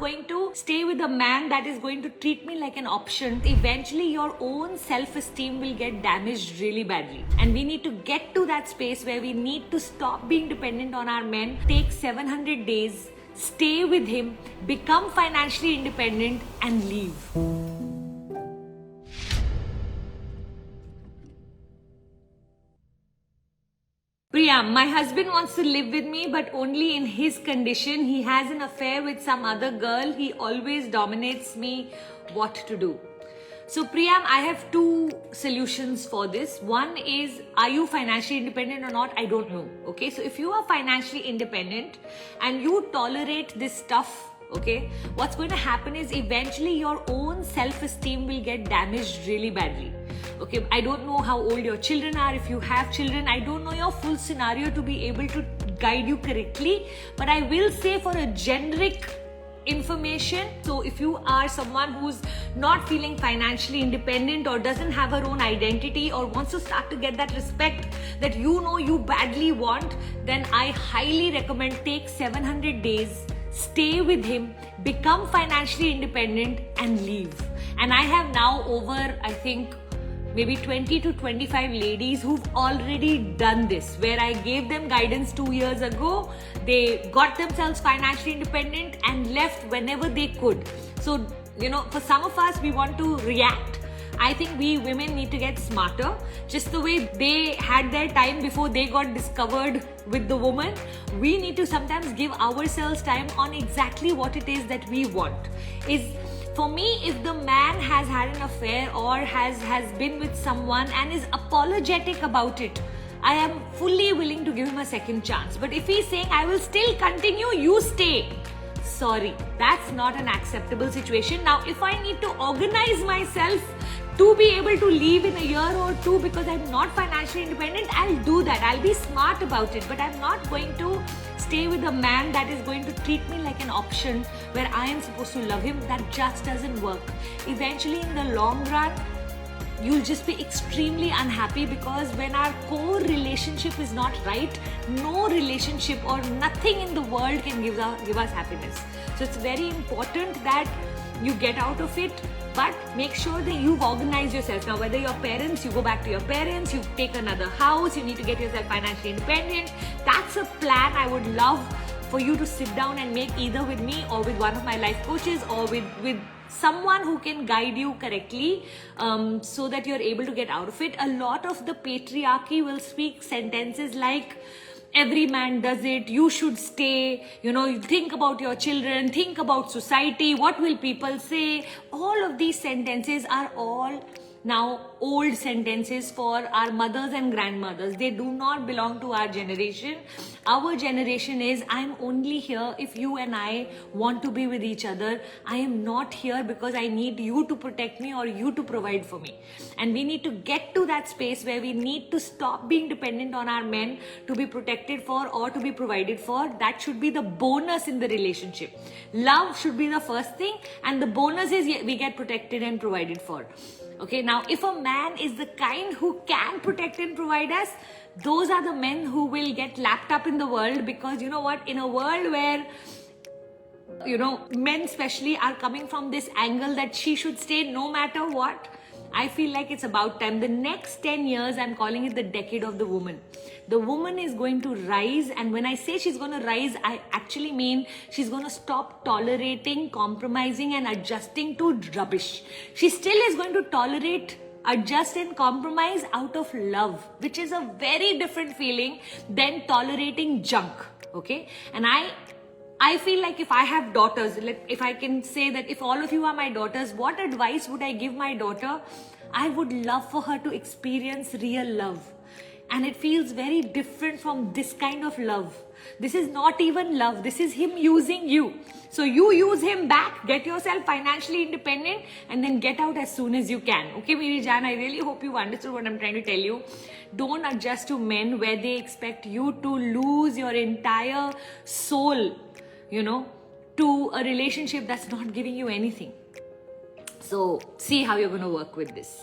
going to stay with a man that is going to treat me like an option. Eventually, your own self-esteem will get damaged really badly. And we need to get to that space where we need to stop being dependent on our men, take 700 days, stay with him, become financially independent, and leave. Priyam, my husband wants to live with me, but only in his condition. He has an affair with some other girl. He always dominates me. What to do? So Priyam, I have two solutions for this. One is, are you financially independent or not? I don't know. Okay, so if you are financially independent and you tolerate this stuff, okay, what's going to happen is eventually your own self-esteem will get damaged really badly. Okay, I don't know how old your children are. If you have children, I don't know your full scenario to be able to guide you correctly, but I will say for a generic information. So if you are someone who's not feeling financially independent or doesn't have her own identity or wants to start to get that respect that you know you badly want, then I highly recommend take 700 days, stay with him, become financially independent, and leave. And I have now over, I think, maybe 20 to 25 ladies who've already done this, where I gave them guidance 2 years ago. They got themselves financially independent and left whenever they could. So, you know, for some of us, we want to react. I think we women need to get smarter. Just the way they had their time before they got discovered with the woman, we need to sometimes give ourselves time on exactly what it is that we want. For me, if the man has had an affair or has been with someone and is apologetic about it, I am fully willing to give him a second chance. But if he's saying, I will still continue, you stay. Sorry, that's not an acceptable situation. Now, if I need to organize myself to be able to leave in a year or two because I'm not financially independent, I'll do that. I'll be smart about it. But I'm not going to stay with a man that is going to treat me like an option where I am supposed to love him. That just doesn't work. Eventually, in the long run, you'll just be extremely unhappy, because when our core relationship is not right, no relationship or nothing in the world can give us happiness. So it's very important that you get out of it, but make sure that you've organized yourself. Now, whether your parents, you go back to your parents, you take another house, you need to get yourself financially independent. That's a plan I would love for you to sit down and make, either with me or with one of my life coaches or with someone who can guide you correctly, so that you're able to get out of it. A lot of the patriarchy will speak sentences like, every man does it, you should stay, you know, you think about your children, think about society, what will people say. All of these sentences are all now old sentences for our mothers and grandmothers. They do not belong to our generation. Our generation is, I'm only here if you and I want to be with each other. I am not here because I need you to protect me or you to provide for me. And we need to get to that space where we need to stop being dependent on our men to be protected for or to be provided for. That should be the bonus in the relationship. Love should be the first thing, and the bonus is we get protected and provided for. Okay, now if a man is the kind who can protect and provide us, those are the men who will get lapped up in the world. Because you know what, in a world where, you know, men especially are coming from this angle that she should stay no matter what, I feel like it's about time. The next 10 years, I'm calling it the decade of the woman. The woman is going to rise, and when I say she's going to rise, I actually mean she's going to stop tolerating, compromising, and adjusting to rubbish. She still is going to tolerate, adjust, and compromise out of love, which is a very different feeling than tolerating junk. Okay, and I feel like if I have daughters, if I can say that if all of you are my daughters, what advice would I give my daughter? I would love for her to experience real love. And it feels very different from this kind of love. This is not even love. This is him using you. So you use him back, get yourself financially independent, and then get out as soon as you can. Okay, Miri Jan, I really hope you've understood what I'm trying to tell you. Don't adjust to men where they expect you to lose your entire soul, you know, to a relationship that's not giving you anything. So see how you're going to work with this.